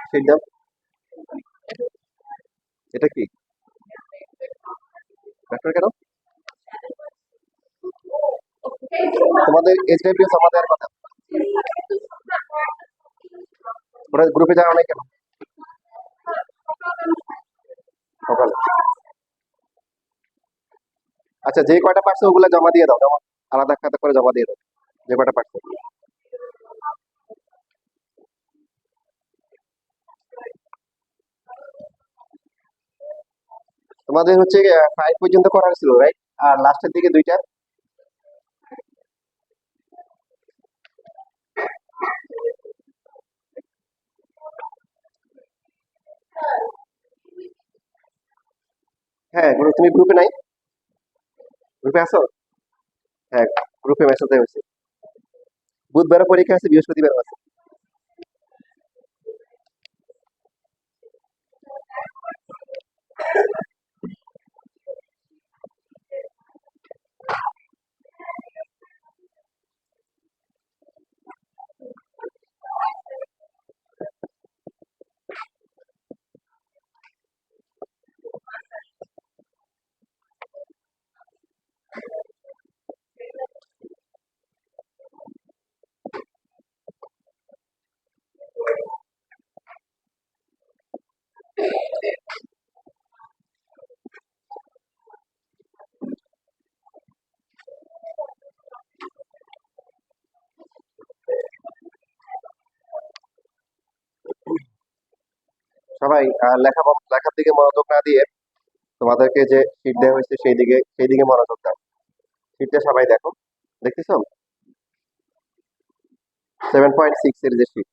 Sheet দাও। এটা কি ভেক্টর কেন? তোমাদের এইচডিএফ জমা দেওয়ার কথা, ওরা গ্রুপে যাওয়া নাই কেন সকালে? আচ্ছা, যে কয়টা পারছো ওগুলা জমা দিয়ে দাও, যেমন আলাদা খাতা করে জমা দিয়ে দাও যে কয়টা পারছো। তোমাদের হচ্ছে 5 পর্যন্ত করা হয়েছিল, রাইট? আর লাস্টের দিকে দুইটা। হ্যাঁ, তুমি গ্রুপে নাই? গ্রুপে আছো? হ্যাঁ, গ্রুপে মেসেজ দেওয়া হয়েছে। বুধবার পরীক্ষা আছে, বৃহস্পতিবার আছে। সবাই লেখার দিকে মনোযোগ না দিয়ে তোমাদেরকে যে শীট দেওয়া হয়েছে সেই দিকে মনোযোগ দাও। শীটটা সবাই দেখো, দেখতেছো? 7.6 এর যে শীট।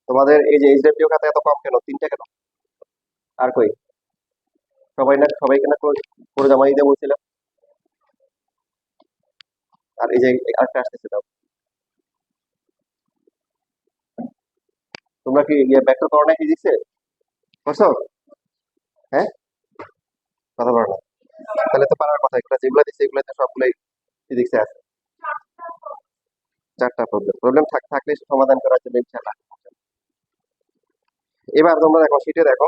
তোমাদের এই যে এইচডব্লিউ খাতা এত কম কেন? 3টা কেন? আর কই সবাইকে না করে জমা দিতে বলছিলাম। আর এই যে আরেকটা আসতেছে, দাও। তোমরা কি ব্যাক করো না ফিজিক্সে? করছো? হ্যাঁ, কথা বলো না। তাহলে তো পারার কথা, এগুলো যেগুলো দিচ্ছে এগুলোতে সবগুলোই ফিজিক্সে আছে। 4টা প্রবলেম থাকলে সমাধান করার জন্য ইনশাআল্লাহ। এবার তোমরা দেখো, শীটে দেখো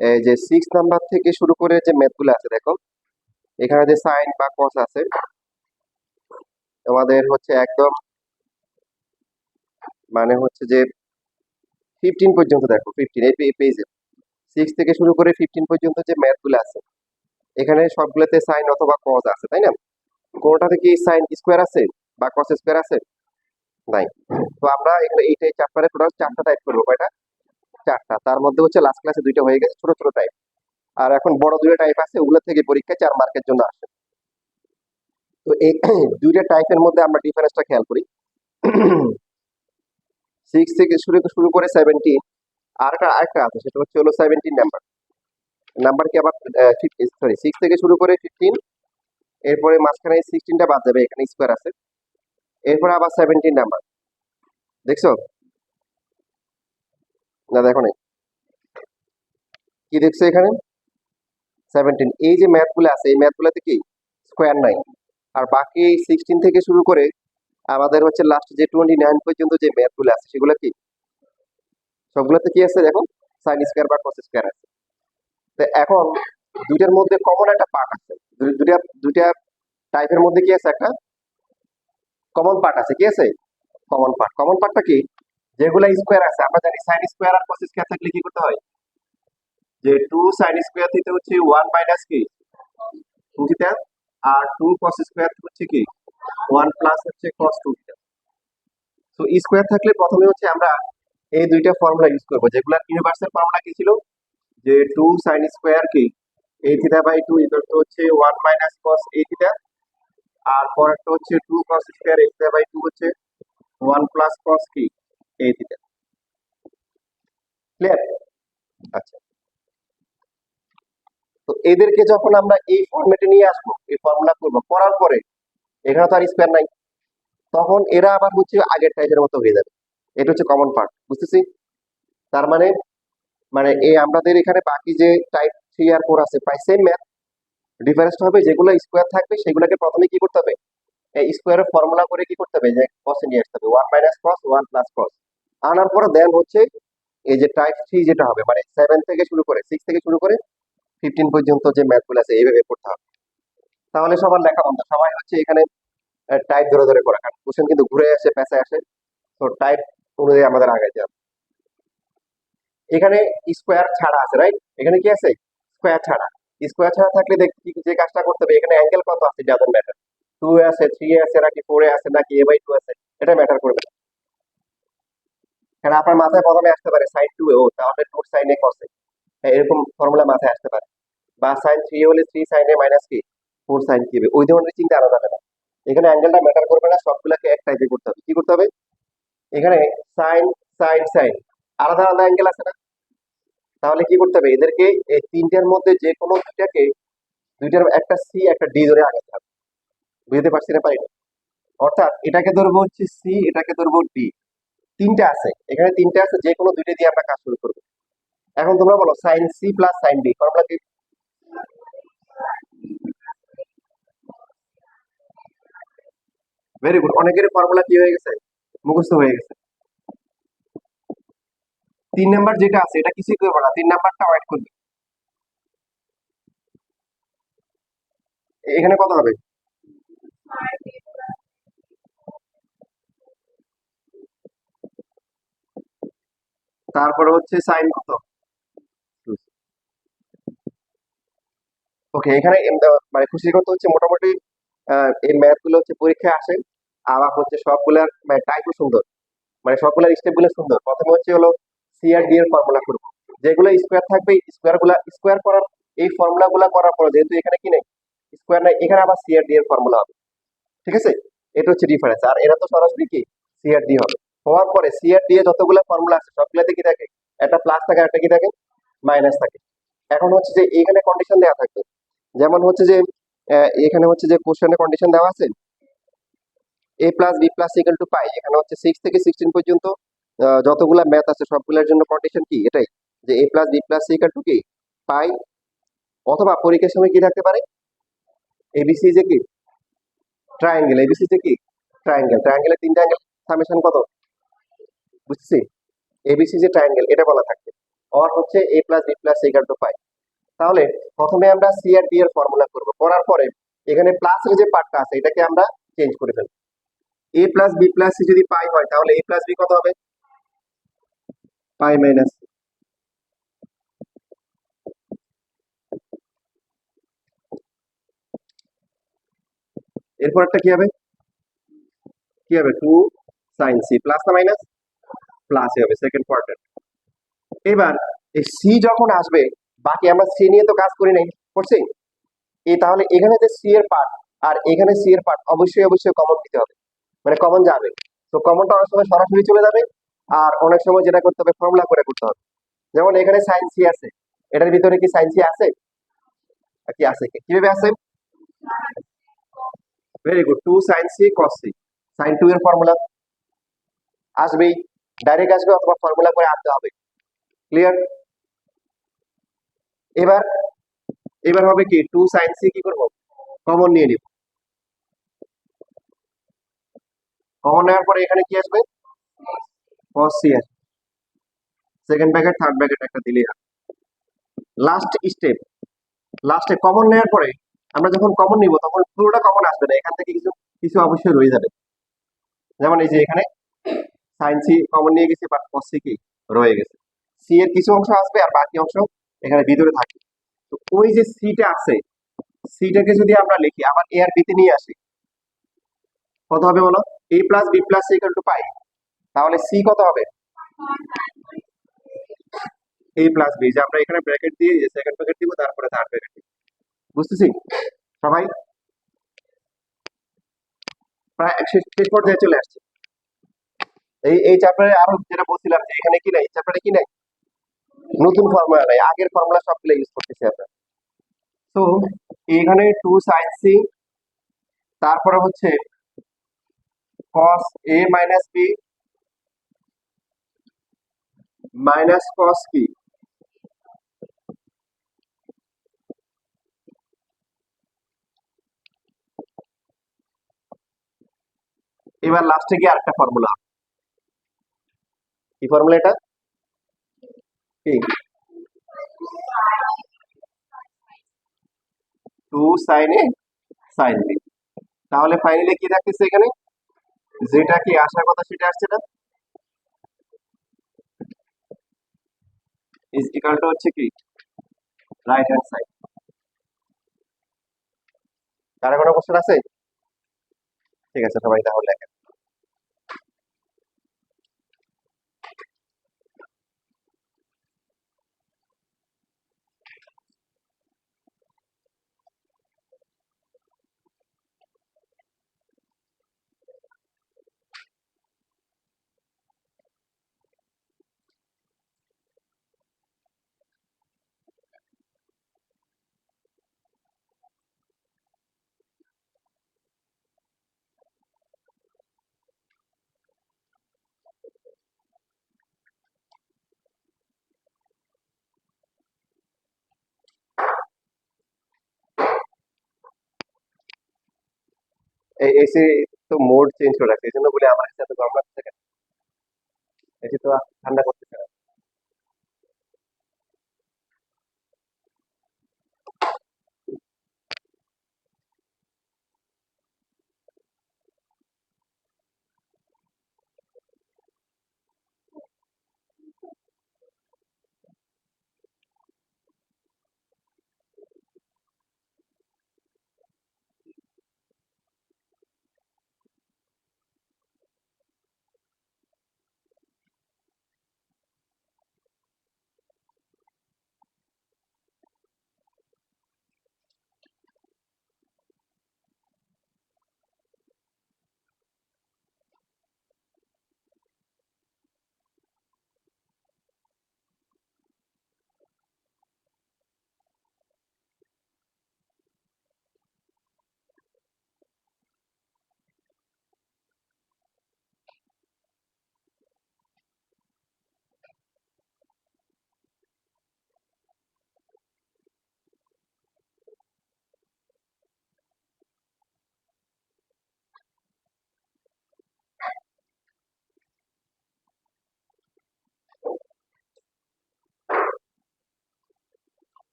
এই যে 6 নাম্বার থেকে শুরু করে যে ম্যাথগুলো আছে দেখো, এখানে যে সাইন বা কস আছে, তোমাদের হচ্ছে একদম মানে হচ্ছে যে 15 পর্যন্ত দেখো, 15 এই পেজে 6 থেকে শুরু করে 15 পর্যন্ত যে ম্যাথগুলো আছে, এখানে সবগুলোতে সাইন অথবা কস আছে, তাই না? কোনটাতে কি সাইন স্কোয়ার আছে বা কস স্কোয়ার আছে? নাই। তো আমরা এখানে এইটাই চ্যাপ্টারে টোটাল 4টা টাইপ করবো। কয়টা? 4টা। তার মধ্যে হচ্ছে লাস্ট ক্লাসে 2টা হয়ে গেছে, ছোট ছোট টাইপ। আর এখন বড় 2টা টাইপ আছে, ওগুলো থেকে পরীক্ষা 4 মার্কের জন্য আসে। তো এই 2টা টাইপের মধ্যে আমরা ডিফারেন্সটা খেয়াল করি। 6 থেকে শুরু করে 17, আরেকটা আছে, সেটা হচ্ছে হলো 17 নাম্বার কি আবার 6 থেকে শুরু করে 15, এরপরে মাঝখানে 16টা বাদ যাবে, এখানে স্কোয়ার আছে। এরপরে আবার 17 নাম্বার, দেখছো না? দেখো নাই? কি দেখছো এখানে? 17। এই যে ম্যাথগুলো আছে এই ম্যাথগুলোতে কি স্কোয়ার নাই। আর বাকি 16 থেকে শুরু করে আমাদের হচ্ছে লাস্ট যে 29 পর্যন্ত যে ম্যাথগুলো আছে সেগুলো কি সবগুলোতে কি আছে দেখো, সাইন স্কোয়ার বা কস স্কোয়ার আছে। তো এখন দুইটার মধ্যে কমন একটা পার্ট আছে, দুইটা দুইটা টাইপের মধ্যে কি আছে, একটা কমন পার্ট আছে। কি আছে? কমন পার্টটা কি? যেগুলো স্কোয়ার আছে, আমরা জানি সাইন স্কোয়ার আর কস স্কোয়ার থাকলে কি করতে হয়, যে 2 সাইন স্কোয়ার থিটা হচ্ছে 1 মাইনাস কি 2 থিটা, আর 2 কস স্কোয়ার হচ্ছে কি 1 প্লাস হচ্ছে কস 2 থিটা। তো স্কোয়ার থাকলে প্রথমে হচ্ছে আমরা এই দুইটা ফর্মুলা ইউজ করবো, যেগুলোর ইউনিভার্সাল ফর্মুলা কি ছিল, যে 2 সাইন স্কোয়ার কি a theta by 2 equal to হচ্ছে 1 মাইনাস কস a থিটা, আর পরেরটা হচ্ছে 2 cos square a theta by 2 হচ্ছে 1 প্লাস কস কি a থিটা। ক্লিয়ার? আচ্ছা, তো এদেরকে যখন আমরা এই ফরম্যাটে নিয়ে আসবো, এই ফর্মুলা করবো, করার পরে এখানে তো আর স্কোয়ার নাই, তখন এরা আবার হচ্ছে আগের টাইপের মতো হয়ে যাবে। এটা হচ্ছে কমন পার্ট, বুঝতেছি? তার মানে মানে এই আমাদের এখানে বাকি যে টাইপ 3 আর 4 আছে প্রায় সেম ম্যাথ, ডিফারেন্সটা হবে যেগুলো স্কোয়ার থাকবে সেগুলোকে প্রথমে কি করতে হবে, এই স্কোয়ারের ফর্মুলা করে কি করতে হবে, যে কসে নিয়ে আসতে হবে, 1 - cos 1 + cos। আনার পরে দেন হচ্ছে এই যে টাইপ 3 যেটা হবে, মানে 7 থেকে শুরু করে 6 থেকে শুরু করে 15 পর্যন্ত যে ম্যাথগুলো আছে এইভাবে করতে হবে। তাহলে সবার লেখা বন্ধ, সবাই হচ্ছে এখানে টাইপ ধরে ধরে করা, কারণ কোশ্চেন কিন্তু ঘুরে আসে পেঁচে আসে, তো টাইপ অনুযায়ী আমাদের আগাইতে হবে। এখানে স্কোয়ার ছাড়া আছে, রাইট? এখানে কি আছে, স্কোয়ার ছাড়া। স্কোয়ার ছাড়া থাকলে যে কাজটা করতে হবে, এখানে অ্যাঙ্গেল কত আছে ডাজন্ট ম্যাটার, 2 আছে, 3 আছে, নাকি 4 আছে, নাকি a/2 আছে, এটা ম্যাটার করবে না। কারণ আপনার মাথায় প্রথমে আসতে পারে সাইন 2 ও তাহলে 2 sin a cos a, এরকম ফর্মুলা মাথায় আসতে পারে, বা সাইন 3 হলে 3 sin a মাইনাস কি 4 sin কি হবে, ওই ধরনের চিন্তা আনা যাবে না। এখানে অ্যাঙ্গেলটা ম্যাটার করবে না, সবগুলোকে এক টাইপে করতে হবে। কি করতে হবে, এখানে সাইন সাইন সাইন আলাদা আলাদা অ্যাঙ্গেল আছে না, তাহলে কি করতে হবে, এদেরকে এই তিনটার মধ্যে যে কোনো দুইটার একটা সি একটা ডি ধরে আগাতে হবে। বুঝতে পারছি না, পারি না? অর্থাৎ এটাকে ধরবো হচ্ছে সি, এটাকে ধরবো ডি, তিনটা আছে এখানে, তিনটা আছে, যে কোনো দুইটা দিয়ে আমরা কাজ শুরু করবো। এখন তোমরা বলো sine C plus sine D formula কি? ভেরি গুড, অনেকের ফর্মুলা কি হয়ে গেছে, মুখস্থ হয়ে গেছে। 3 নাম্বার যেটা আছে এটা কিছুই করবে না, 3 নাম্বারটা অ্যাড করবে। এখানে কত হবে, তারপরে হচ্ছে সাইন কত, ওকে। এখানে মানে খুশি করতে হচ্ছে মোটামুটি এই ম্যাথ গুলো হচ্ছে পরীক্ষায় আসে, আবার হচ্ছে সবগুলার মানে টাইপও সুন্দর, মানে সবগুলার স্টেপ গুলো সুন্দর। প্রথমে হচ্ছে হলো সি আর ডি এর ফর্মুলা করবো, যেগুলো স্কোয়ার থাকবে স্কোয়ার করার, এই ফর্মুলা গুলা করার পরে যেহেতু এখানে কি নেই, স্কোয়ার নাই, এখানে আবার সি আর ডি এর ফর্মুলা হবে। ঠিক আছে, এটা হচ্ছে ডিফারেন্স, আর এরা তো সরাসরি কি সি আর ডি হবে। হওয়ার পরে সি আর ডি এর যতগুলো ফর্মুলা আছে সবগুলাতে কি থাকে, একটা প্লাস থাকে, একটা কি থাকে, মাইনাস থাকে। এখন হচ্ছে যে এখানে কন্ডিশন দেওয়া থাকবে, যেমন হচ্ছে যে এখানে হচ্ছে যে কোশ্চেনে কন্ডিশন দেওয়া আছে a plus B plus equal to pi, এখানে হচ্ছে 6 থেকে 16 পর্যন্ত যতগুলা ম্যাথ আছে সবগুলোর জন্য কন্ডিশন কি এটাই, যে a plus B plus equal to কি পাই, অথবা পরীক্ষার সময় কি থাকতে পারে, এবিসি যে কি ট্রায়াঙ্গেল, এবিসি যে কি ট্রায়াঙ্গেল, ট্রায়াঙ্গেলের তিনটা অ্যাঙ্গেল সামেশন কত, বুঝছি, এবিসি যে ট্রায়াঙ্গেল এটা বলা থাকবে, আর হচ্ছে a plus B plus equal to pi. তাহলে প্রথমে আমরা সি আর ডি এর ফর্মুলা করব, করার পরে এখানে প্লাসের যে পার্টটা আছে এটাকে আমরা চেঞ্জ করে ফেলবো। এ প্লাস বি প্লাস সি যদি পাই হয় তাহলে এ প্লাস বি কত হবে, পাই মাইনাস। এরপর একটা কি হবে, কি হবে, 2 সাইন সি প্লাস না মাইনাস, প্লাসই হবে সেকেন্ড কোয়ার্টার। এবার এই সি যখন আসবে, বাকি আমরা সি নিয়ে তো কাজ করি নাই, করছি, এই তাহলে এখানে যে সি এর পার্ট আর এখানে সি এর পার্ট অবশ্যই অবশ্যই কমন দিতে হবে, মানে কমন যাবে। তো কমনটা অনেক সময় সরাসরি চলে যাবে, আর অনেক সময় যেটা করতে হবে ফর্মুলা করে করতে হবে। যেমন এখানে সাইন সি আছে, এটার ভিতরে কি সাইন সি আছে, কি আছে, কিভাবে আছে, very good, 2 sine C cos C, sine 2 এর ফর্মুলা আসবেই, ডাইরেক্ট আসবে অথবা ফর্মুলা করে আনতে হবে। ক্লিয়ার? এবার এবার হবে কি 2 সাইন সি কি করব, কমন নিয়ে নিব। কমন নেওয়ার পরে এখানে কি আসবে, cos সি আসবে, সেকেন্ড ব্র্যাকেট থার্ড ব্র্যাকেট একটা দিলেই হবে। লাস্ট স্টেপ, লাস্টে কমন নেওয়ার পরে আমরা যখন কমন নিব তখন পুরোটা কমন আসবে না, এখান থেকে কিছু কিছু অবশ্যই রয়ে যাবে। যেমন এই যে এখানে সাইন সি কমন নিয়ে গেছি, বাট cos সি কি রয়ে গেছে, সি এর কিছু অংশ আসবে আর বাকি অংশ এখানে ভিতরে থাকবে। তো ওই যে সিটা আছে, সিটাকে যদি আমরা লিখি আবার এ আর বিতে নিয়ে আসি, কত হবে বলো, a plus B plus c equal to pi, তাহলে সি কত হবে, এ প্লাস বি, যে আমরা এখানে ব্র্যাকেট দিয়ে সেকেন্ড ব্র্যাকেট দিব, তারপরে থার্ড ব্র্যাকেট দিব। বুঝতেছি সবাই, প্রায় শেষ পর্যায়ে চলে আসছে। এই চ্যাপ্টারে আরো যেটা বলছিলাম যে এখানে কি নাই, চ্যাপ্টারে কি নাই, নতুন ফর্মুলা নাই, আগের ফর্মুলা সবগুলো ইউজ করতেছি আমরা। তো এখানে 2 সাইন সি, তারপরে হচ্ছে cos a minus B minus cos কি, এবার লাস্টে গিয়ে আরেকটা ফর্মুলা, কি ফর্মুলা এটা, কি, 2 sin A sin B। তাহলে ফাইনালি কি থাকতেছে এখানে, যেটা কি আসার কথা সেটা আসছে না, ইজ ইকুয়াল টু হচ্ছে কি রাইট হ্যান্ড সাইড। কারো কোনো কোশ্চেন আছে? ঠিক আছে সবাই তাহলে লেখেন। এই এসি তো মোড চেঞ্জ করে রাখছে, এই জন্য বলে আমার কাছে এত গরম লাগছে কেন? এসি তো ঠান্ডা করতেছে না।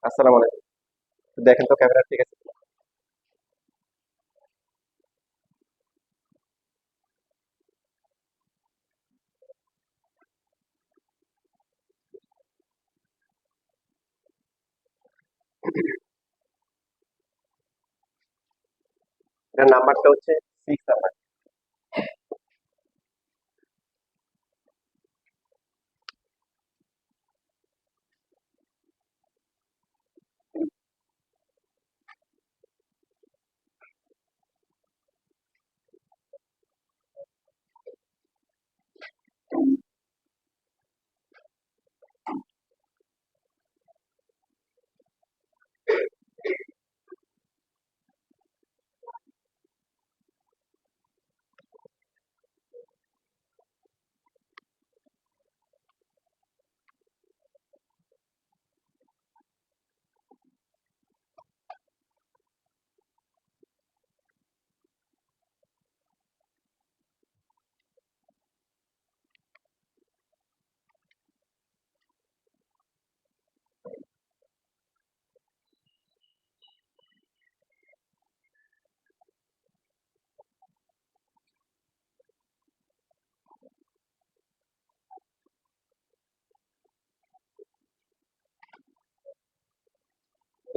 আসসালামু আলাইকুম, দেখেন তো ক্যামেরা ঠিক আছে? এটার নাম্বারটা হচ্ছে 6 নাম্বার।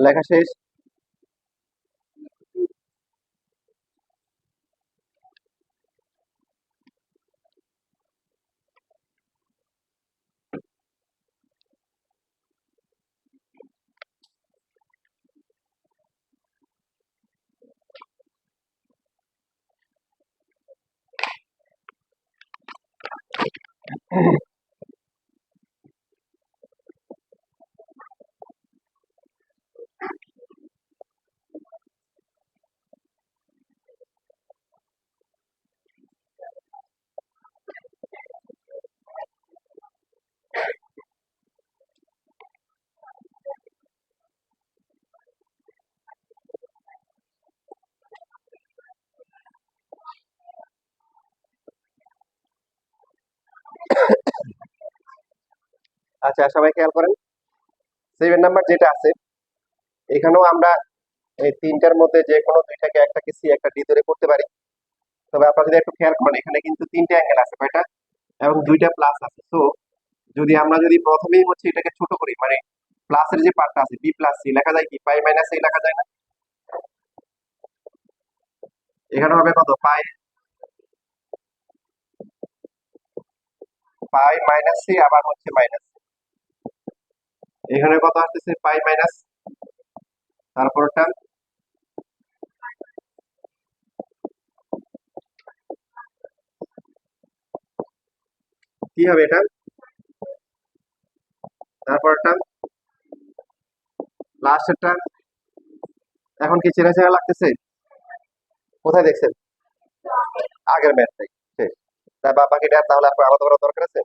লেখা শেষ? আচ্ছা সবাই খেয়াল করেন, 7 নাম্বার যেটা আছে এখানেও আমরা এই তিনটার মধ্যে যে কোনো দুইটাকে, একটাকে সি একটা ডি ধরে করতে পারি। তবে আপনারা যদি একটু খেয়াল করেন এখানে কিন্তু তিনটা অ্যাঙ্গেল আছে, কয়টা, এবং দুইটা প্লাস আছে। তো যদি আমরা যদি প্রথমেই হচ্ছে এটাকে ছোট করি, মানে প্লাসের যে পার্টটা আছে বি প্লাস সি, লেখা যায় কি পাই মাইনাস সি লেখা যায় না? এখানে হবে কত, পাই পাই মাইনাস সি, আবার হচ্ছে মাইনাস, এখানে কত আসতেছে পাই মাইনাস, তারপরটা কি হবে এটা, তারপরটা লাস্টেরটা। এখন কি চেনা চেনা লাগতেছে? কোথায় দেখছেন? আগের ম্যাথটাই। ঠিক, তা বাকিটা তাহলে আপনার আলাদা করার দরকার আছে?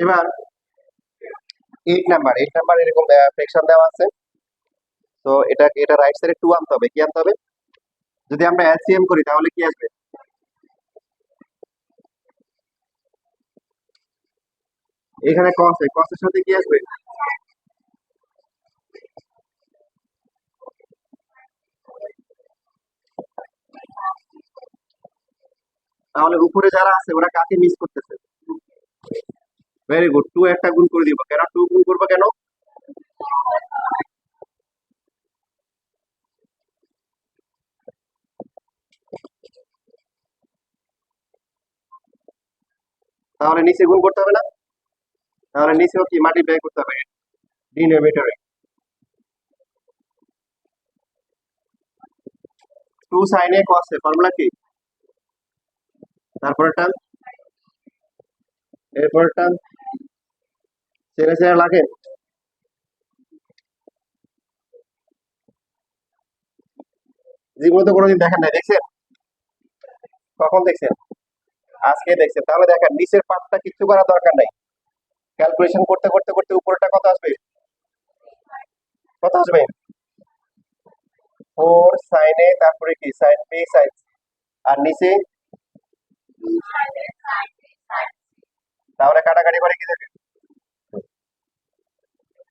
এবার 8 নাম্বার এরকম ফ্রিকশন দেওয়া আছে। তো এটা রাইট সাইডে 2 আনতে হবে, কি আনতে হবে? যদি আমরা এলসিএম করি তাহলে কি আসবে? এখানে কস, কসের সাথে কি আসবে? তাহলে উপরে যারা আছে ওরা কাকে মিস করতেছে? ভেরি গুড, 2 একটা গুণ করে দিব, কেন 2 গুণ করবো কেন? তাহলে নিচে গুণ করতে হবে না? তাহলে নিচেও কি মাল্টিপ্লাই করতে হবে ডিনোমিনেটরে। 2 sin a cos a, formula কি? তারপরেরটা, এরপরেরটা চেনা চেনা লাগে? যেগুলো তো কোনোদিন দেখেন নাই, দেখছেন? কখন দেখছেন? আজকে দেখছেন। তাহলে দেখেন নিচের পার্টটা কিচ্ছু করার দরকার নাই, ক্যালকুলেশন করতে করতে করতে উপরেরটা কত আসবে? কত আসবে? 4 sin a, তারপরে কি sin b sin, আর নিচে তাহলে কাটাকাটি করে কি থাকে?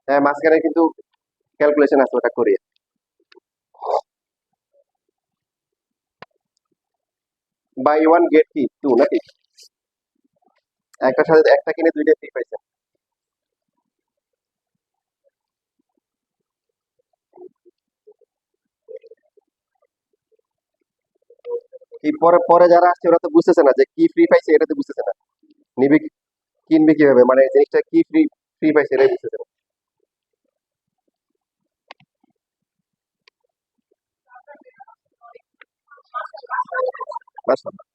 হ্যাঁ, মাঝখানে কিন্তু ক্যালকুলেশন আছে, ওটা করি। বাই ওয়ান গেট কি 2 নাকি? একটার সাথে একটা কিনে দুইটা ফ্রি পাইছেন। কি পরে পরে যারা আসছে ওরা তো বুঝতেছে না যে কি ফ্রি পাইছে, এটা তো বুঝতেছে না। নিবে কিনবে কিভাবে, মানে জিনিসটা কি ফ্রি ফ্রি পাইছে এটাই বুঝতেছে না। মাশাআল্লাহ।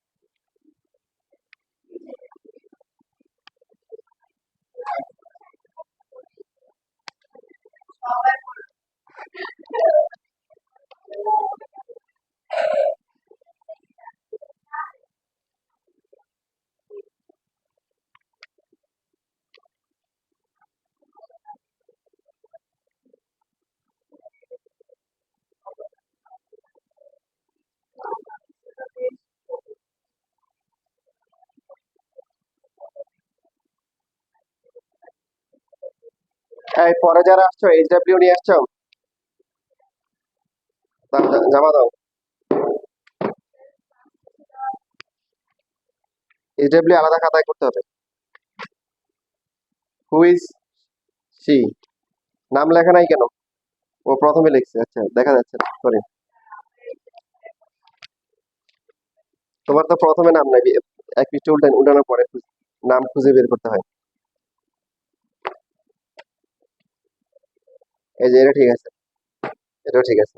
এই পরে যারা আসছো এইচডব্লিউ নিয়ে আসছো, জমা দাও। এইচডব্লিউ আলাদা খাতায় করতে হবে। হু ইজ সি, নাম লেখা নাই কেন? ও প্রথমে লিখছে, আচ্ছা দেখা যাচ্ছে না, সরি। তোমার তো প্রথমে নাম নাই, এক পৃষ্ঠে উল্টানোর পরে নাম খুঁজে বের করতে হয়। এই যে এটা ঠিক আছে, এটাও ঠিক আছে।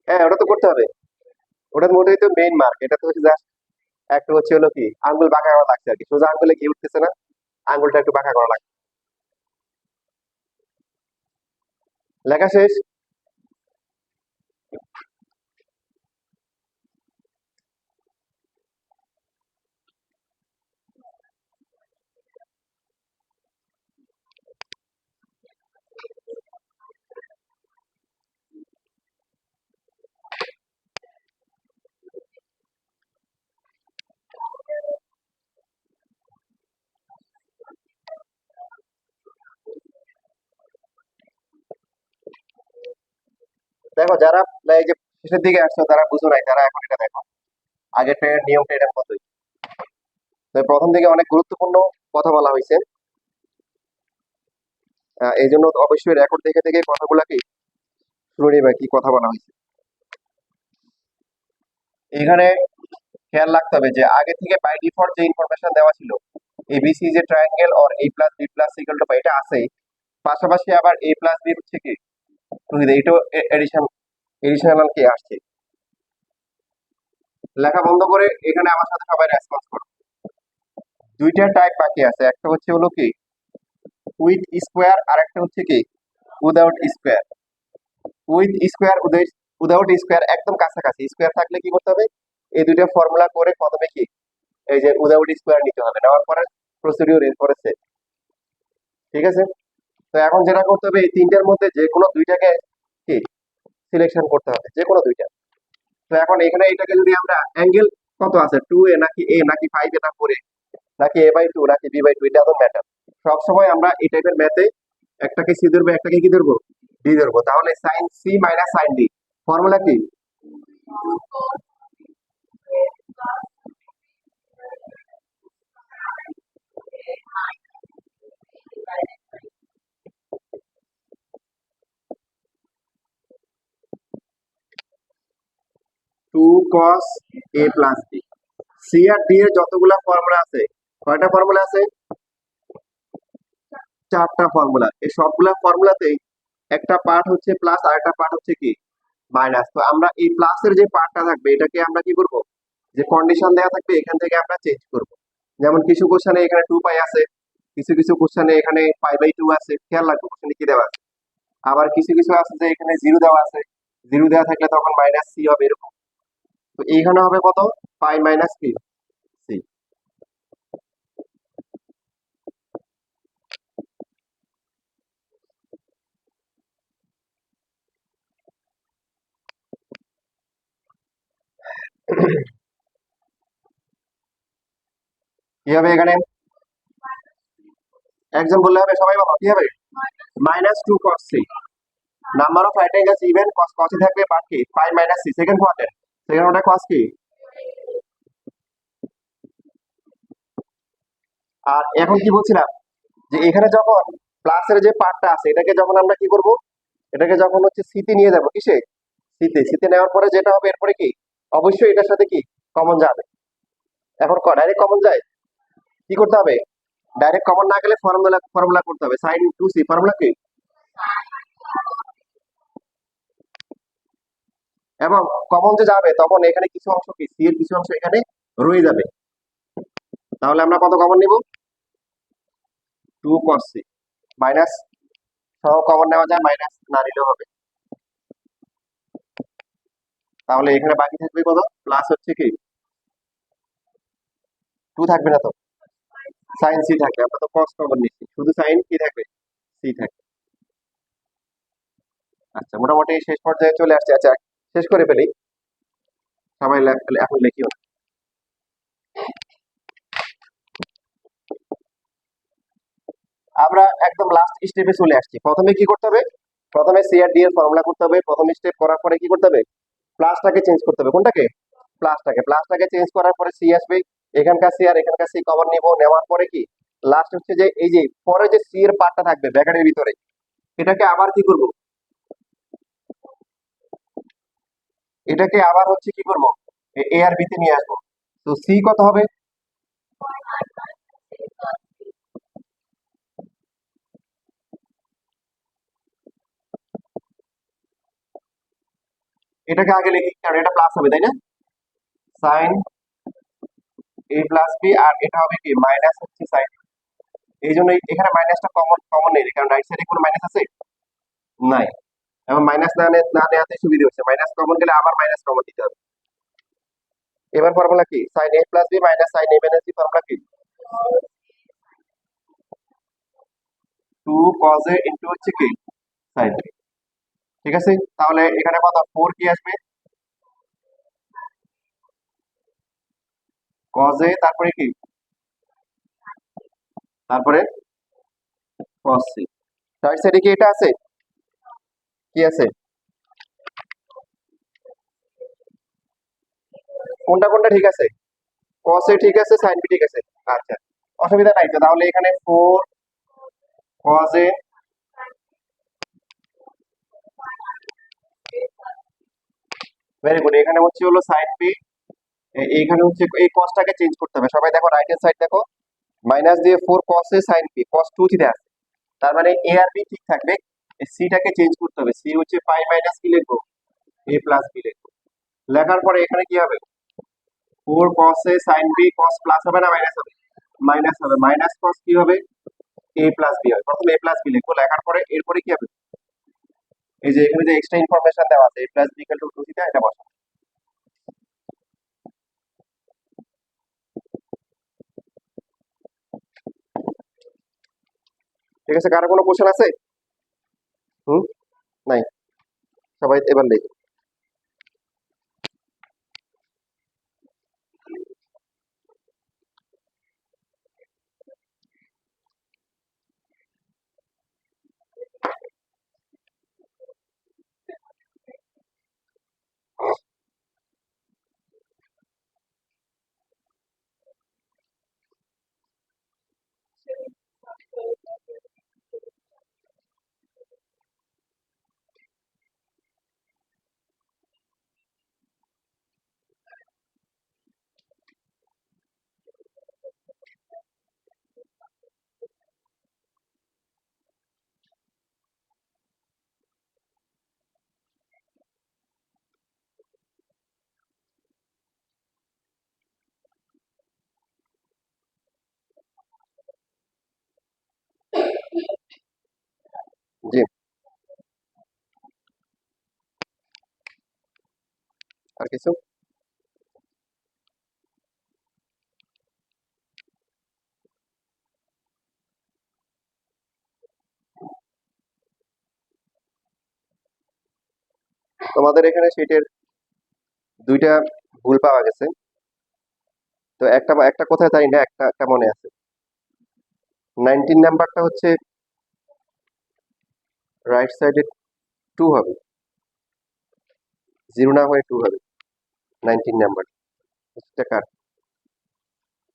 হ্যাঁ, ওটা তো করতে হবে। ওটার মধ্যেই তো মেইন মার্ক। এটা তো হচ্ছে জাস্ট একটু হচ্ছে হলো কি আঙ্গুল বাঁকা করা লাগছে আর কি, সোজা আঙ্গুলে কি উঠতেছে না, আঙ্গুলটা একটু বাঁকা করা লাগছে। লেখা শেষ। দেখো যারা এই যে শেষের দিকে আসছো তারা বুঝো নাই, তারা এখন এটা দেখো, আগের ট্রেনের নিয়মটা এটার মতোই। তো প্রথম দিকে অনেক গুরুত্বপূর্ণ কথা বলা হয়েছে, এই জন্য অবশ্যই রেকর্ড দেখে দেখে কথাগুলাকে শুনে নিবা কি কথা বলা হয়েছে। এখানে খেয়াল রাখতে হবে যে আগে থেকে বাই ডিফল্ট যে ইনফরমেশন দেওয়া ছিল, এবিসি যে triangle or A plus B plus equal to, এটা আছে। পাশাপাশি আবার এ প্লাস বি হচ্ছে কি এটাও এডিশনাল কি আসছে। লেখা বন্ধ করে এখানে আমার সাথে সবাই রেসপন্স করো। দুইটা টাইপ বাকি আছে, একটা হচ্ছে হলো কি উইথ স্কোয়ার, আর একটা হচ্ছে কি without square. With square without square একদম কাছাকাছি, স্কোয়ার থাকলে কি করতে হবে, এই দুইটা ফর্মুলা করে প্রথমে কি এই যে উইদাউট স্কোয়ার নিতে হবে, নেওয়ার পরে প্রসিডিউর এরপরে set। ঠিক আছে। তো এখন যেটা করতে হবে, এই তিনটার মধ্যে যে কোনো দুইটাকে কি সিলেকশন করতে হবে, যে কোনো দুইটা। তো এখন এখানে এটাকে যদি আমরা অ্যাঙ্গেল কত আছে, 2A নাকি A নাকি 5A না 4A নাকি A/2 নাকি B/2, এটা ডাজন্ট ম্যাটার। সবসময় আমরা এই টাইপের ম্যাথে একটাকে সি ধরবো, একটাকে কি ধরবো, ডি ধরবো। তাহলে sine C minus sine D formula কি, two cos A plus B. C আর ডি এর যতগুলা ফর্মুলা আছে, কয়টা ফর্মুলা আছে, চারটা ফর্মুলা। এই সবগুলা ফর্মুলাতেই একটা পার্ট হচ্ছে প্লাস আর একটা পার্ট হচ্ছে কি মাইনাস। তো আমরা এই প্লাসের যে পার্টটা থাকবে এটাকে আমরা কি করব, যে কন্ডিশন দেওয়া থাকবে এখান থেকে আমরা চেঞ্জ করব। যেমন কিছু কোশ্চেনে এখানে 2 পাই আছে, কিছু কিছু কোশ্চেনে এখানে 5/2 আছে, খেয়াল রাখবো কোশ্চেনে কি দেওয়া আছে। আবার কিছু কিছু আছে যে এখানে 0 দেওয়া আছে, 0 দেওয়া থাকলে তখন মাইনাস সি হবে এরকম। তো এইখানে হবে কত, পাই মাইনাস কি সি। কি হবে এখানে? একজন বললে হবে, সবাই বলো কি হবে? -2 cos c। Number of right angles even cos থাকবে, বাট কি 5 - c সেকেন্ড কোয়াড্রেন্ট, সেকেন্ড ওটা cos কি। আর এখন কি বলছিলাম, যে এখানে যখন প্লাসের যে পার্টটা আছে এটাকে যখন আমরা কি করব, এটাকে যখন হচ্ছে সিতে নিয়ে যাব, কিসে? সিতে নেওয়ার পরে যেটা হবে এরপরে কি, অবশ্যই এটার সাথে কি কমন যাবে। এখন ডাইরেক্ট কমন যায়, কি করতে হবে? ডাইরেক্ট কমন না গেলে ফর্মুলা করতে হবে, sin 2c ফর্মুলা কি। এবং কমন যে যাবে তখন এখানে কিছু অংশ কি, সি এর কিছু অংশ এখানে রয়ে যাবে। তাহলে আমরা কত কমন নিব? 2 cos c। মাইনাস সহ কমন নেওয়া যায়, মাইনাস না নিলেও হবে। তাহলে এখানে বাকি থাকবে কত? প্লাস হচ্ছে কি 2 থাকবে না তো, sin c থাকবে। আমরা তো cos কমন নিচ্ছি, শুধু sin কি থাকবে, c থাকবে। আচ্ছা, মোটামুটি শেষ পর্যায়ে চলে আসছে। আচ্ছা, শেষ করে ফেলি, সবাই এখন লিখিও। আমরা একদম লাস্ট স্টেপে চলে আসছি। প্রথমে কি করতে হবে? প্রথমে সি আর ডি এর ফর্মুলা করতে হবে। প্রথম স্টেপ করার পরে কি করতে হবে? প্লাসটাকে চেঞ্জ করতে হবে। কোনটাকে? প্লাসটাকে চেঞ্জ করার পরে সি আসবে, এখানকার সি আর এখানকার সি কমন নিব, নেওয়ার পরে কি লাস্ট হচ্ছে যে এই যে পরে যে সি এর পার্টটা থাকবে ব্র্যাকেটের ভিতরে, এটাকে আবার কি করব, এটাকে আবার হচ্ছে কি করব, এ আর বি তে নিয়ে আসবো। তো সি কত হবে? এটাকে আগে লিখি, কারণ এটা প্লাস হবে, তাই না? সাইন এ প্লাস বি, আর এটা হবে কি মাইনাস হচ্ছে সাইন। এই জন্য এখানে মাইনাসটা কমন কমন নেই, কারণ রাইট সাইডে কোনো মাইনাস আছে নাই। এবং মাইনাস না নেওয়াতে সুবিধা হচ্ছে, মাইনাস কমন গেলে আবার মাইনাস কমন দিতে হবে। এবার ফর্মুলা কি, sign A plus B minus sine A minus B, formula কি 2 cos a ইন্টু হচ্ছে কি সাইন। ঠিক আছে, তাহলে এখানে কত 4 কি আসবে, cos a তারপরে কি, তারপরে cos c। রাইট সাইডে কি এটা আছে, কি আছে, কোনটা কোনটা ঠিক আছে? cos a ঠিক আছে, sin b ঠিক আছে। আচ্ছা, অসুবিধা নাই তো। তাহলে এখানে 4 cos a, ভেরি গুড, এখানে হচ্ছে হলো sin b, এইখানে হচ্ছে এই cosটাকে চেঞ্জ করতে হবে। সবাই দেখো রাইট হ্যান্ড সাইড দেখো, মাইনাস দিয়ে 4 cos a sin b, cos 2 theta আছে। তার মানে এ আর বি ঠিক থাকবে, সিটাকে চেঞ্জ করতে হবে। সি হচ্ছে পাই মাইনাস কি লিখবো, এ প্লাস বি লিখবো। লেখার পরে এখানে কি হবে, 4 cos a sin b, cos plus হবে না মাইনাস হবে, মাইনাস হবে, মাইনাস cos কি হবে, এ প্লাস বি হবে। প্রথমে এ প্লাস বি লিখবো, লেখার পরে এরপরে কি হবে, এই যে এখানে যে এক্সট্রা ইনফরমেশন দেওয়া আছে, a plus b equal to 2 theta, এটা বসাবো। ঠিক আছে, কারো কোনো কোশ্চেন আছে? হুম, নাই, সবাই এবার লিখো। জি, আর কিছু? তোমাদের এখানে শীটের দুইটা ভুল পাওয়া গেছে। তো একটা একটা কোথায় জানি না, একটা একটা মনে আছে। 19 নাম্বারটা হচ্ছে রাইট সাইডে 2 হবে, 0 না হয়ে 2 হবে। 19 নাম্বার এটা কার?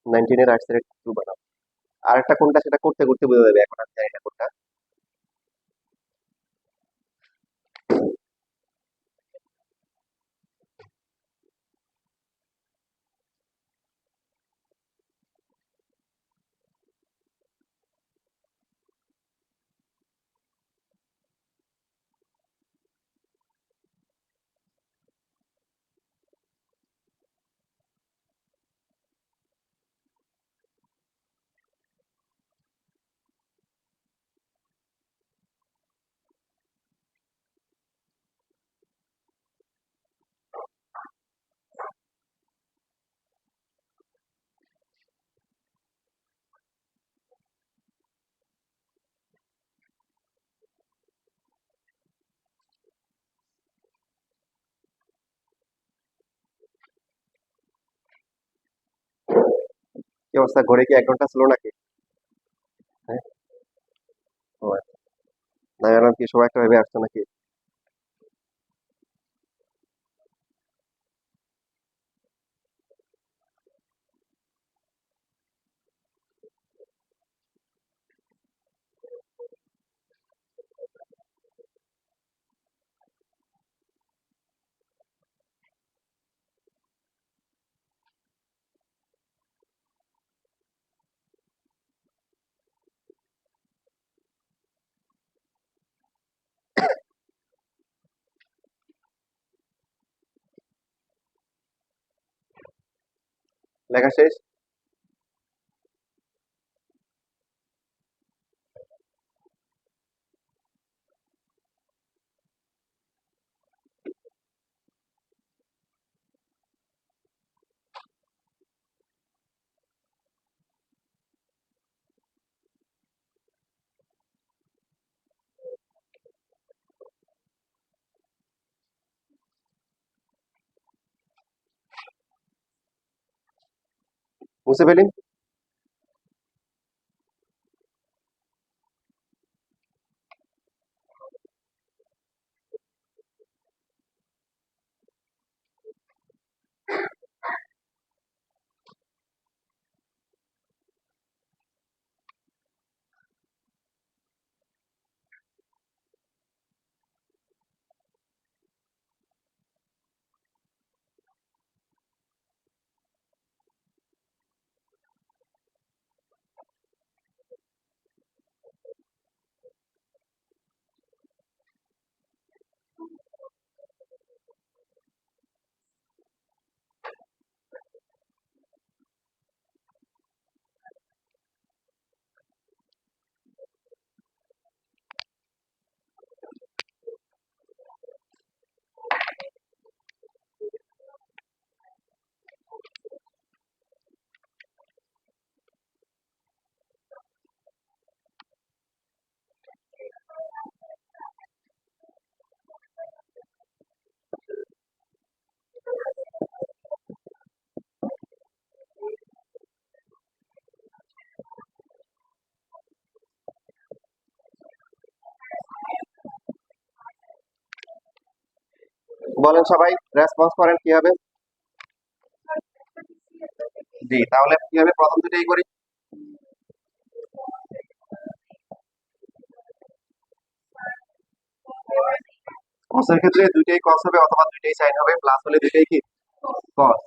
19 এর রাইট সাইডে 2 বানাও। আরেকটা কোনটা সেটা করতে করতে বোঝা যাবে, এখন আমি জানি না কোনটা। কি অবস্থা, ঘড়ি কি 1 ঘন্টা ছিল নাকি? হ্যাঁ, ও আচ্ছা। না জানলাম কি সবাই একটা ভেবে আসছো নাকি। লেখা শেষ? মুছে ফেলি? বলেন সবাই, রেসপন্স করেন কি হবে। জি, তাহলে কি হবে, প্রথম দুটাই করি। কসের ক্ষেত্রে দুইটাই কস হবে অথবা দুইটাই সাইন হবে, প্লাস হলে দুইটাই কি কস।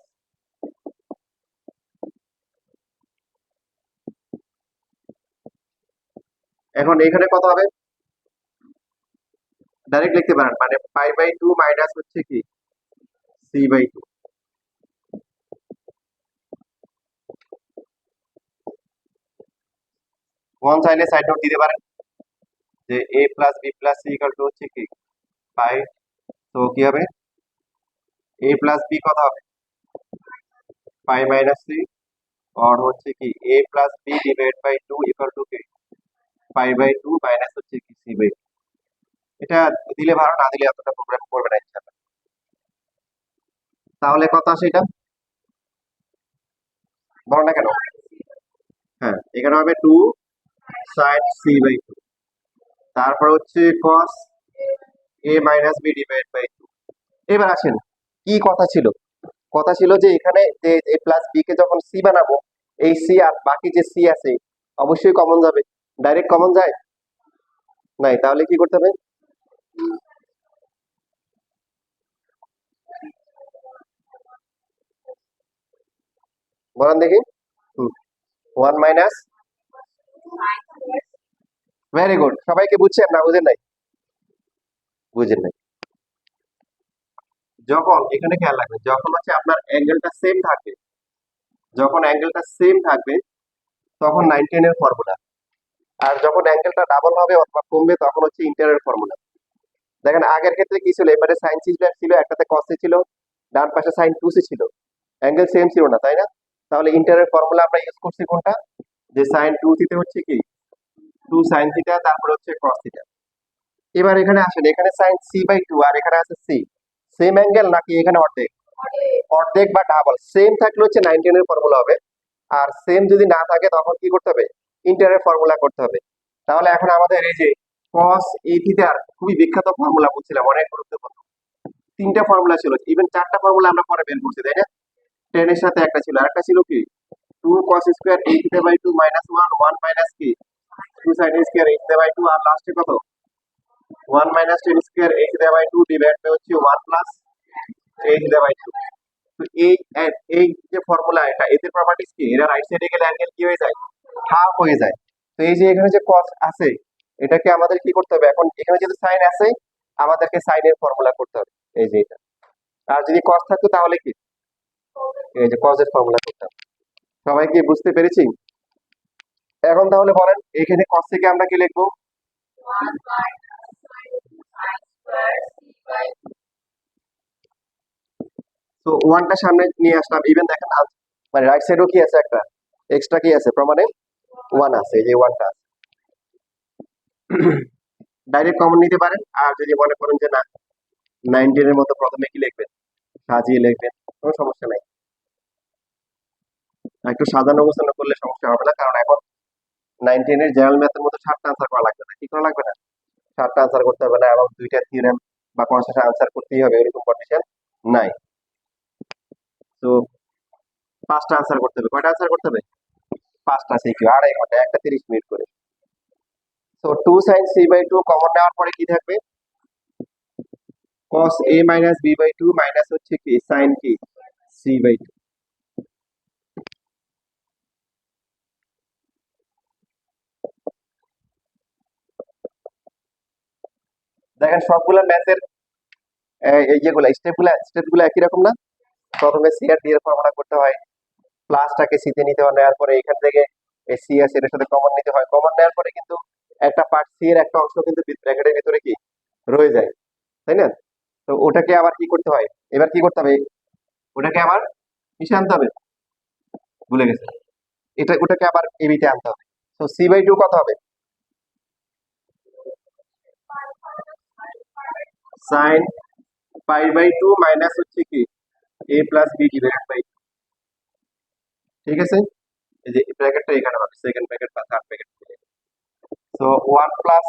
এখন এখানে কত হবে, ডাইরেক্ট লিখতে পারেন, মানে π/2 মাইনাস হচ্ছে কি c/2। ওয়ান চাইলে সাইড নোট দিতে পারেন যে a plus b plus c equal to হচ্ছে কি পাই। তো কি হবে, a প্লাস b কত হবে π/3, আর হচ্ছে কি a plus b divide by 2 equal to কি π/2 মাইনাস হচ্ছে কি c/2। এটা দিলে ভালো, না দিলে এতটা প্রবলেম করবে না ইনশাআল্লাহ। তাহলে কত আসে এটা বলো না কেন? হ্যাঁ, এখানে হবে 2 sin c/2, তারপর হচ্ছে cos a minus b divided by 2। এবার আসেন, কি কথা ছিল? কথা ছিল যে এখানে যে a প্লাস b কে যখন c বানাবো, এই c আর বাকি যে c আছে অবশ্যই কমন যাবে। ডাইরেক্ট কমন যায় নাই, তাহলে কি করতে হবে? বলেন দেখি। 1 মাইনাস, ভেরি গুড। সবাইকে বুঝছেন না বুঝেন নাই? বুঝেন নাই। যখন এখানে খেয়াল রাখবেন, যখন হচ্ছে আপনার অ্যাঙ্গেলটা সেম থাকবে, যখন অ্যাঙ্গেলটা সেম থাকবে তখন 910 এর ফর্মুলা, আর যখন অ্যাঙ্গেলটা ডাবল হবে অথবা কমবে তখন হচ্ছে ইন্টারের ফর্মুলা। দেখেন আগের ক্ষেত্রে কি ছিল, এবারে সাইন সি ছিল, একটাতে কস সি ছিল, ডান পাশে সাইন 2 সি ছিল, অ্যাঙ্গেল সেম ছিল না, তাই না? তাহলে ইন্টারের ফর্মুলা আমরা ইউজ করছি কোনটা? যে সাইন 2 থিটা হচ্ছে কি 2 সাইন থিটা, তারপরে হচ্ছে কস থিটা। এবার এখানে আসেন, এখানে সাইন c/2 আর এখানে আছে c, সেম অ্যাঙ্গেল নাকি এখানে অর্ধেক? অর্ধেক বা ডাবল। সেম থাকলে হচ্ছে 910 এর ফর্মুলা হবে, আর সেম যদি না থাকে তখন কি করতে হবে? ইন্টারের ফর্মুলা করতে হবে। তাহলে এখন আমাদের এই যে cos a থিটার খুবই বিখ্যাত ফর্মুলা বলছিলাম, অনেক গুরুত্বপূর্ণ। তিনটা ফর্মুলা ছিল, ইভেন চারটা ফর্মুলা আমরা পরে বের করছি, তাই না? 10 এর সাথে একটা ছিল, আরেকটা ছিল কি 2 cos square a theta by 2 minus 1 1 minus কি 2 sin a square a theta by 2, আর লাস্টে কত 1 minus 10 square a theta by 2 divide by হচ্ছে 1 প্লাস a থিটা বাই 2। তো এই যে ফর্মুলা, এটা এদের প্রপার্টিজ কি, এরা রাইট সাইডে গেলে অ্যাঙ্গেল কি হয়ে যায়? হাফ হয়ে যায়। তো এই যে এখানে যে cos আছে, এটাকে আমাদের কি করতে হবে? এখন এখানে যদি সাইন আছে, আমাদেরকে সাইনের ফর্মুলা করতে হবে, এই যে এটা। আর যদি cos থাকতো তাহলে কি, এই যে cos এর ফর্মুলা করতে হবে। সবাই কি বুঝতে পেরেছি? এখন তাহলে বলেন, এখানে cos থেকে আমরা কি লিখবো? তো ওয়ানটা সামনে নিয়ে আসলাম, ইভেন দেখেন মানে রাইট সাইডেও কি আছে, একটা এক্সট্রা কি আছে, প্রমাণে 1 আছে, এই যে ওয়ানটা ডাইরেক্ট কমন নিতে পারেন। আর যদি মনে করেন যে না 19 এর মতো প্রথমে কি লিখবেন, সাজিয়ে লিখবেন, কোনো সমস্যা নাই। একটু সাজানো গোছানো করলে সমস্যা হবে না, কারণ এখন 19 এর জেনারেল ম্যাথের মতো 7টা আনসার করা লাগবে না। কি করা লাগবে না? 7টা আনসার করতে হবে না, এবং 2টা থিওরেম বা কনসেপ্ট আনসার করতেই হবে এরকম কন্ডিশন নাই। তো 5টা আনসার করতে হবে। কয়টা আনসার করতে হবে? 5টা, সিকিউ 2.5 ঘন্টা, একটা 30 মিনিট করে। তো 2 sin c/2 কমন নেওয়ার পরে কি থাকবে? cos a minus b/2 minus হচ্ছে কি sin কি c/2। দেখেন সবগুলা ম্যাথের এই যেগুলা স্টেপগুলো একই রকম না? প্রথমে সি আর ডি এর ফর্মুলা করতে হয়, প্লাসটাকে সিতে নিতে হয়, নেওয়ার পরে এখান থেকে সি আছে এর সাথে কমন নিতে হয়, কমন নেওয়ার পরে কিন্তু একটা পার্ট সি এর একটা অংশ কিন্তু ব্র্যাকেটের ভিতরে কি রয়ে যায়, তাই না? তো ওটাকে আবার কি করতে হয়? এবার কি করতে হবে? ওটাকে আবার কিসে আনতে হবে? ভুলে গেছে। ওটাকে আবার এবিতে আনতে হবে। তো c/2 কত হবে? sin π/2 মাইনাস হচ্ছে কি a plus b divided by, ঠিক আছে? এই যে ব্র্যাকেটটা এখানে হবে, সেকেন্ড ব্র্যাকেট বা third bracket. So 1 plus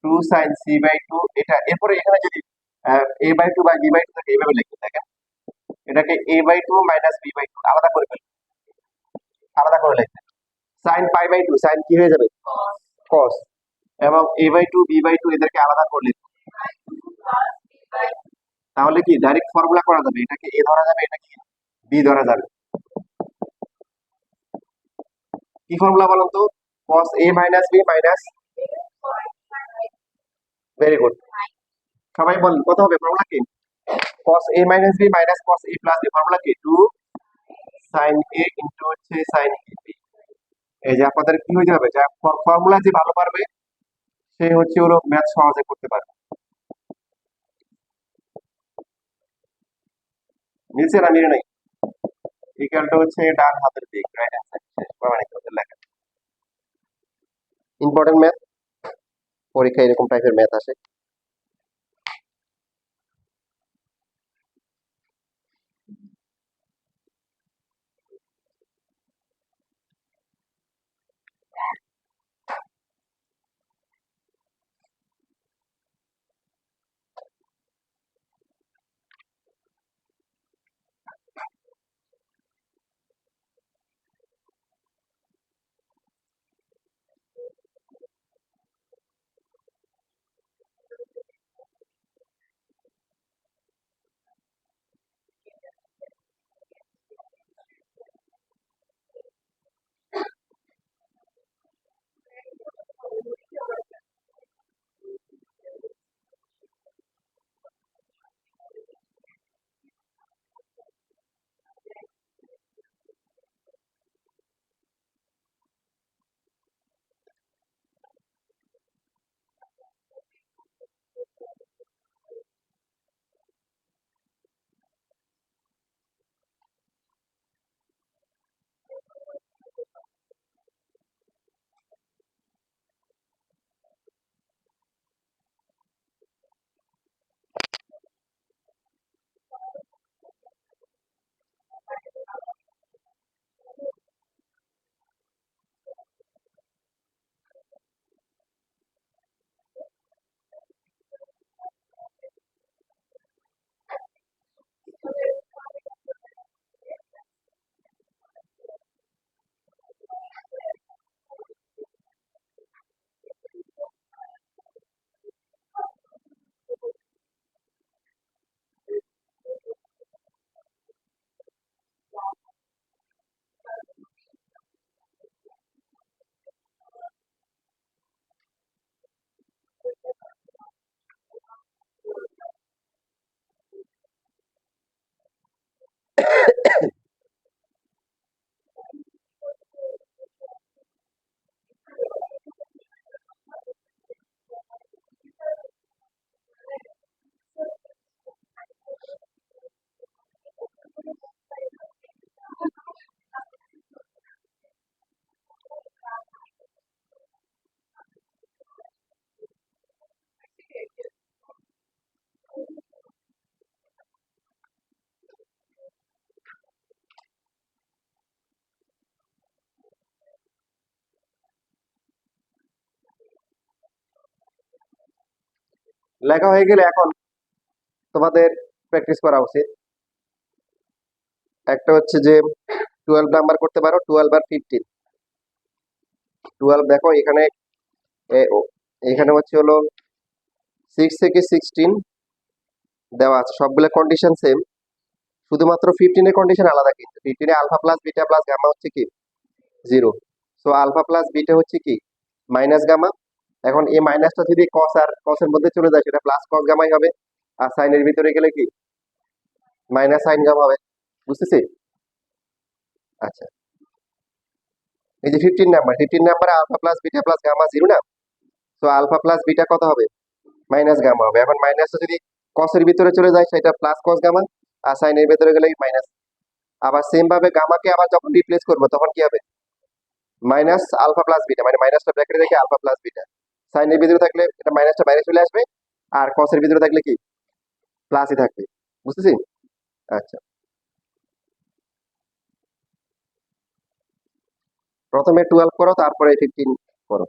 2 sin c/2, এটা এরপরে এখানে যদি a/2 বা b/2 থাকে এইভাবে লিখতে দেখেন, এটাকে a/2 মাইনাস b/2 আলাদা করে ফেলবেন, আলাদা করে লিখবেন। sin π/2 sin কি হয়ে যাবে? cos। এবং a/2 b/2 এদেরকে আলাদা করে লিখবেন, তাহলে কি ডাইরেক্ট ফর্মুলা করা যাবে, এটাকে a ধরা যাবে, এটাকে b ধরা যাবে। কি ফর্মুলা বলুন তো? cos a minus b minus, very good. সবাই বলেন কত হবে ফর্মুলা কি? cos a minus b minus cos a plus b, formula কি 2 sin a ইনটু হচ্ছে sin b। এই যে আপনাদের কি হয়ে যাবে, যা ফর্মুলা যে ভালো পারবে সে হচ্ছে ওর ম্যাথ সহজে করতে পারবে। মিলছে না মিলে নাই? ইকুয়ালটা হচ্ছে ডান হাতের দিক, রাইট হ্যান্ড সাইড, শেষ প্রমাণিত ওদের লেখা। ইম্পর্টেন্ট ম্যাথ, পরীক্ষায় এরকম টাইপের ম্যাথ আসে। লেখা হয়ে গেলে এখন তোমাদের প্র্যাকটিস করা উচিত। একটা হচ্ছে যে 12 নাম্বার করতে পারো, 12 আর 15। 12 দেখো এখানে এখানে হচ্ছে হলো 6 থেকে 16 দেওয়া আছে, সবগুলো কন্ডিশন সেম, শুধুমাত্র 15 এর কন্ডিশন আলাদা। কিন্তু 15 এ alpha plus beta plus gamma হচ্ছে কি 0। সো আলফা প্লাস বিটা হচ্ছে কি মাইনাস গামা। এখন এই মাইনাসটা যদি কস আর কসের মধ্যে চলে যায় সেটা প্লাস কস গামাই হবে, আর সাইনের ভিতরে গেলে কি মাইনাস সাইন গামা হবে। বুঝতেছি? আচ্ছা, এই যে 15 number alpha plus beta plus gamma 0 না? তো আলফা প্লাস বিটা কত হবে? মাইনাস গামা হবে। এখন মাইনাসটা যদি কসের ভিতরে চলে যায় সেটা প্লাস কস গামা, আর সাইনের ভিতরে গেলে মাইনাস। আবার সেম ভাবে গামাকে আবার যখন রিপ্লেস করবো তখন কি হবে? মাইনাস আলফা প্লাস বিটা, মানে মাইনাসটা ব্র্যাকেটে রেখে আলফা প্লাস বিটা। সাইনের ভিতরে থাকলে এটা মাইনাসটা বাইরে চলে আসবে, আর কসের ভিতরে থাকলে কি প্লাসই থাকবে। বুঝতেছি? আচ্ছা, প্রথমে 12 করো, তারপরে 15 করো।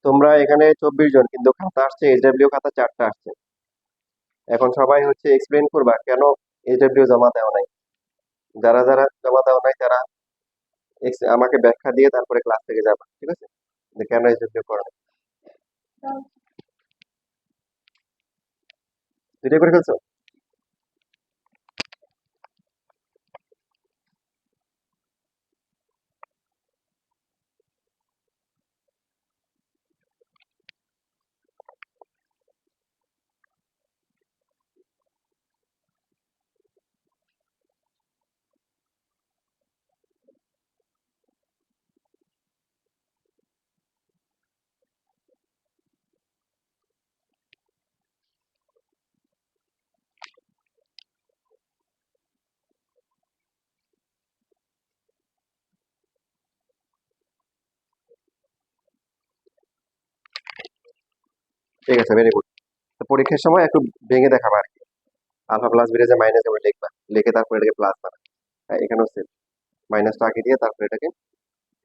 তোমরা এখানে 24 জন, কিন্তু খাতা আসছে এইচডব্লিউ খাতা 4টা আসছে। এখন সবাই হচ্ছে এক্সপ্লেন করবা কেন এইচডব্লিউ জমা দেওয়া নাই। যারা যারা জমা দেওয়া নাই তারা আমাকে ব্যাখ্যা দিয়ে তারপরে ক্লাস থেকে যাবা, ঠিক আছে? যে কেন এইচডব্লিউ করা নাই। দুইটাই করে ফেলছো? ঠিক আছে, ভেরি গুড। তো পরীক্ষার সময় একটু ভেঙে দেখাবা আর কি। আলফা প্লাস বিটা যে মাইনাস যেমন লিখবা, লিখে তারপরে এটাকে প্লাস বানাবা। হ্যাঁ, এখানেও সেম। মাইনাসটা আগে দিয়ে তারপরে এটাকে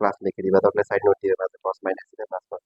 প্লাস লিখে দিবা, তারপরে সাইড নোট দিয়ে দেবা কস মাইনাস দিবে প্লাস প্লাস।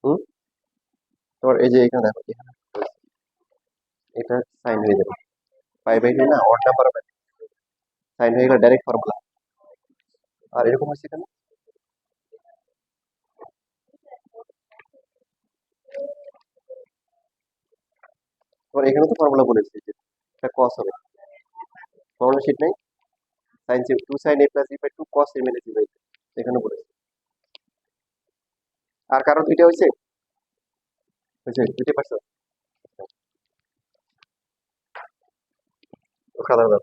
হুম, তোমার এই যে এখানে দেখো, এখানে এটা সাইন হয়ে যাবে। পাই বাই টু না, অড নাম্বার হবে, সাইন হয়ে গেলে ডাইরেক্ট ফর্মুলা। আর এরকম হচ্ছে এখানে, তোমার এখানে তো ফর্মুলা বলেছে যে এটা কস হবে, ফর্মুলা শিট নাই, sine two sine A plus B by two cos A minus B by two, এখানে বলেছে। আর কারো দুইটা হয়েছে, দুইটা পারছো, সাধারণ।